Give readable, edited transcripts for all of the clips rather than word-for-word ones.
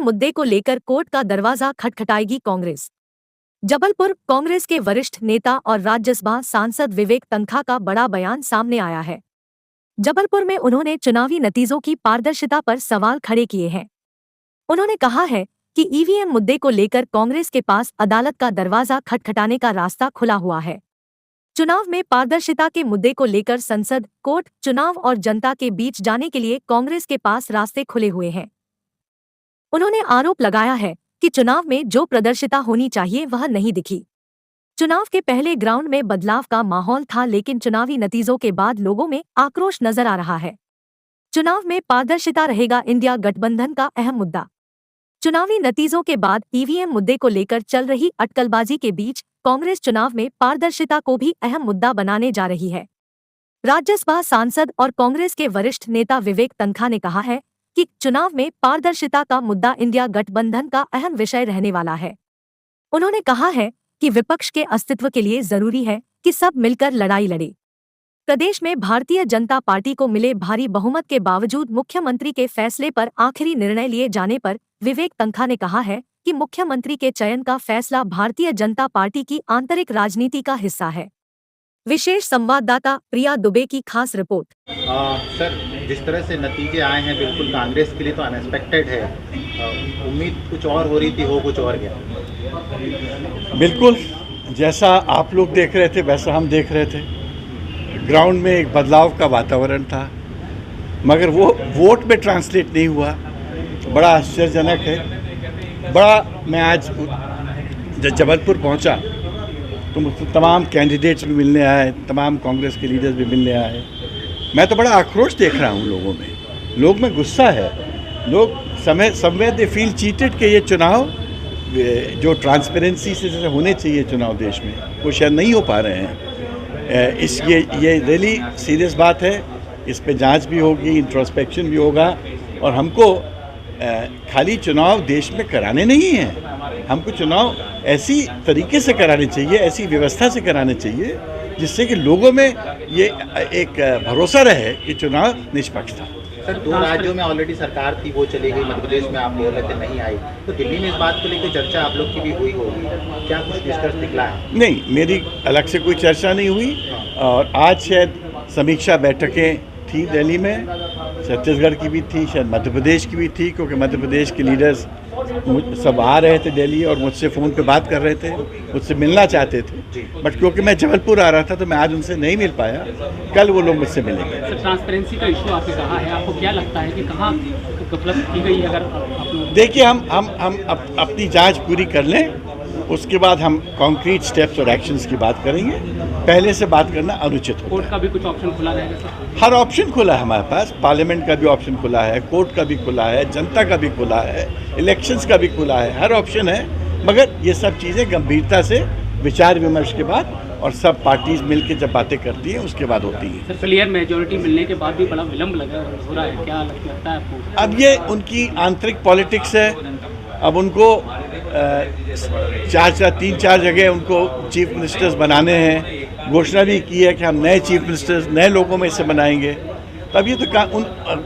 मुद्दे को लेकर कोर्ट का दरवाजा खटखटाएगी कांग्रेस। जबलपुर कांग्रेस के वरिष्ठ नेता और राज्यसभा सांसद विवेक तन्खा का बड़ा बयान सामने आया है। जबलपुर में उन्होंने चुनावी नतीजों की पारदर्शिता पर सवाल खड़े किए हैं। उन्होंने कहा है कि ईवीएम मुद्दे को लेकर कांग्रेस के पास अदालत का दरवाजा खटखटाने का रास्ता खुला हुआ है। चुनाव में पारदर्शिता के मुद्दे को लेकर संसद, कोर्ट, चुनाव और जनता के बीच जाने के लिए कांग्रेस के पास रास्ते खुले हुए हैं। उन्होंने आरोप लगाया है कि चुनाव में जो पारदर्शिता होनी चाहिए वह नहीं दिखी। चुनाव के पहले ग्राउंड में बदलाव का माहौल था, लेकिन चुनावी नतीजों के बाद लोगों में आक्रोश नजर आ रहा है। चुनाव में पारदर्शिता रहेगा इंडिया गठबंधन का अहम मुद्दा। चुनावी नतीजों के बाद ईवीएम मुद्दे को लेकर चल रही अटकलबाजी के बीच कांग्रेस चुनाव में पारदर्शिता को भी अहम मुद्दा बनाने जा रही है। राज्यसभा सांसद और कांग्रेस के वरिष्ठ नेता विवेक तन्खा ने कहा है कि चुनाव में पारदर्शिता का मुद्दा इंडिया गठबंधन का अहम विषय रहने वाला है। उन्होंने कहा है कि विपक्ष के अस्तित्व के लिए जरूरी है कि सब मिलकर लड़ाई लड़े। प्रदेश में भारतीय जनता पार्टी को मिले भारी बहुमत के बावजूद मुख्यमंत्री के फैसले पर आखिरी निर्णय लिए जाने पर विवेक तन्खा ने कहा है कि मुख्यमंत्री के चयन का फैसला भारतीय जनता पार्टी की आंतरिक राजनीति का हिस्सा है। विशेष संवाददाता प्रिया दुबे की खास रिपोर्ट। सर, जिस तरह से नतीजे आए हैं बिल्कुल कांग्रेस के लिए तो अनएक्सपेक्टेड है। उम्मीद कुछ और हो रही थी, हो कुछ और गया। बिल्कुल जैसा आप लोग देख रहे थे वैसा हम देख रहे थे। ग्राउंड में एक बदलाव का वातावरण था, मगर वो वोट में ट्रांसलेट नहीं हुआ। बड़ा आश्चर्यजनक है। मैं आज जब जबलपुर पहुंचा तो मुझसे तमाम कैंडिडेट्स भी मिलने आए, तमाम कांग्रेस के लीडर्स भी मिलने आए। मैं तो बड़ा आक्रोश देख रहा हूँ लोगों में। लोग में गुस्सा है। लोग समवेयर दे फील चीटेड कि ये चुनाव जो ट्रांसपेरेंसी से होने चाहिए चुनाव देश में, वो शायद नहीं हो पा रहे हैं। ये रियली सीरियस बात है। इस पे जांच भी होगी, इंट्रोस्पेक्शन भी होगा, और हमको खाली चुनाव देश में कराने नहीं हैं। हमको चुनाव ऐसी तरीके से कराने चाहिए, ऐसी व्यवस्था से कराने चाहिए जिससे कि लोगों में ये एक भरोसा रहे कि चुनाव निष्पक्ष था। सर, 2 राज्यों में ऑलरेडी सरकार थी, वो चली गई। मध्य प्रदेश में आप बोल रहे थे नहीं आई, तो दिल्ली में इस बात को लेकर चर्चा आप लोग की भी हुई होगी। क्या कुछ निष्कर्ष निकला है? नहीं, मेरी अलग से कोई चर्चा नहीं हुई। और आज शायद समीक्षा बैठकें थी दिल्ली में, छत्तीसगढ़ की भी थी, शायद मध्य प्रदेश की भी थी, क्योंकि मध्य प्रदेश के लीडर्स सब आ रहे थे दिल्ली और मुझसे फ़ोन पे बात कर रहे थे, मुझसे मिलना चाहते थे। बट क्योंकि मैं जबलपुर आ रहा था तो मैं आज उनसे नहीं मिल पाया। कल वो लोग मुझसे मिलेंगे। ट्रांसपेरेंसी का इशू आपने कहा है, आपको क्या लगता है कि कहाँ गफलत की गई? अगर देखिए, हम अपनी जांच पूरी कर लें, उसके बाद हम कॉन्क्रीट स्टेप्स और एक्शंस की बात करेंगे। पहले से बात करना अनुचित होता है। कोर्ट का भी कुछ ऑप्शन खुला रहेगा सर? हर ऑप्शन खुला है हमारे पास। पार्लियामेंट का भी ऑप्शन खुला है, कोर्ट का भी खुला है, जनता का भी खुला है, इलेक्शंस का भी खुला है। हर ऑप्शन है, मगर ये सब चीज़ें गंभीरता से विचार विमर्श के बाद और सब पार्टीज मिलकर जब बातें करती हैं उसके बाद होती है। सर, क्लियर मेजोरिटी मिलने के बाद भी बड़ा विलम्ब हो रहा है, क्या लगता है आपको? अब ये उनकी आंतरिक पॉलिटिक्स है। अब उनको 3-4 जगह उनको चीफ मिनिस्टर्स बनाने हैं। घोषणा भी की है कि हम नए चीफ मिनिस्टर्स नए लोगों में से बनाएंगे। तब ये तो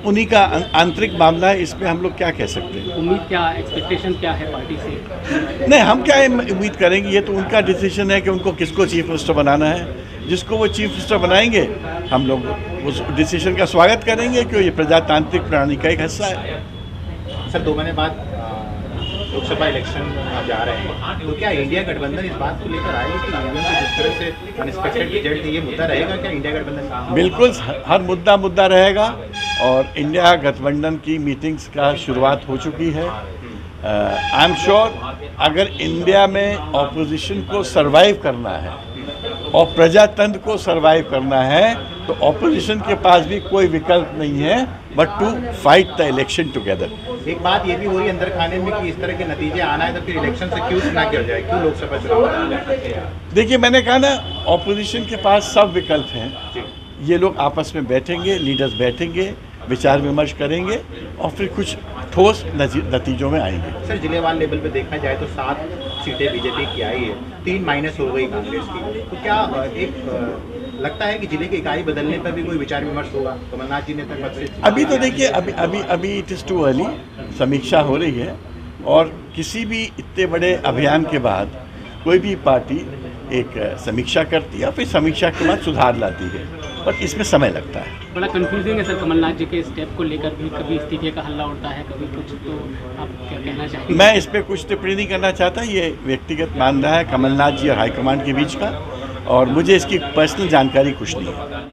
उन्हीं का आंतरिक मामला है, इसमें हम लोग क्या कह सकते हैं? उम्मीद क्या, एक्सपेक्टेशन क्या है पार्टी से? नहीं, हम क्या उम्मीद करेंगे? ये तो उनका डिसीजन है कि उनको किसको चीफ मिनिस्टर बनाना है। जिसको वो चीफ मिनिस्टर बनाएंगे हम लोग उस डिसीजन का स्वागत करेंगे, क्योंकि ये प्रजातांत्रिक प्रणाली का एक हिस्सा है। सर, 2 महीने बाद लोकसभा इलेक्शन आप जा रहे हैं, तो क्या इंडिया गठबंधन इस बात को लेकर आएगी कि ईवीएम से जिस तरह से अनएक्सपेक्टेड रिजल्ट ये मुद्दा रहेगा? क्या इंडिया गठबंधन? बिल्कुल, हर मुद्दा रहेगा। और इंडिया गठबंधन की मीटिंग्स का शुरुआत हो चुकी है। आई एम श्योर अगर इंडिया में ऑपोजिशन को सरवाइव करना है और प्रजातंत्र को सरवाइव करना है तो ऑपोजिशन के पास भी कोई विकल्प नहीं है but to fight the election together. एक बात ये भी हो रही है अंदर खाने में कि इस तरह के नतीजे आना है तो फिर इलेक्शन से क्यों ना किया जाए, क्यों लोकसभा चुनाव? देखिए, मैंने कहा ना, ऑपोजिशन के पास सब विकल्प हैं। ये लोग आपस में बैठेंगे, लीडर्स बैठेंगे, विचार विमर्श करेंगे और फिर कुछ ठोस नतीजों में आएंगे। सर, जिलेवार लेवल पे देखा जाए तो 7 सीटें बीजेपी की आई है, 3 माइनस हो गई कांग्रेस की। तो क्या लगता है कि जिले की इकाई बदलने पर भी कोई विचार विमर्श होगा? कमलनाथ जी ने तक अभी तो देखिए, अभी इट इज़ टू अर्ली, समीक्षा हो रही है। और किसी भी इतने बड़े अभियान के बाद कोई भी पार्टी एक समीक्षा करती है, फिर समीक्षा के बाद सुधार लाती है, पर इसमें समय लगता है। बड़ा कंफ्यूजिंग है सर कमलनाथ जी के स्टेप को लेकर भी, कभी इस्तीफे का हल्ला उड़ता है, कभी कुछ, तो आप क्या कहना चाहेंगे? मैं इस पर कुछ टिप्पणी नहीं करना चाहता, ये व्यक्तिगत मामला है कमलनाथ जी और हाईकमान के बीच का, और मुझे इसकी पर्सनल जानकारी कुछ नहीं है।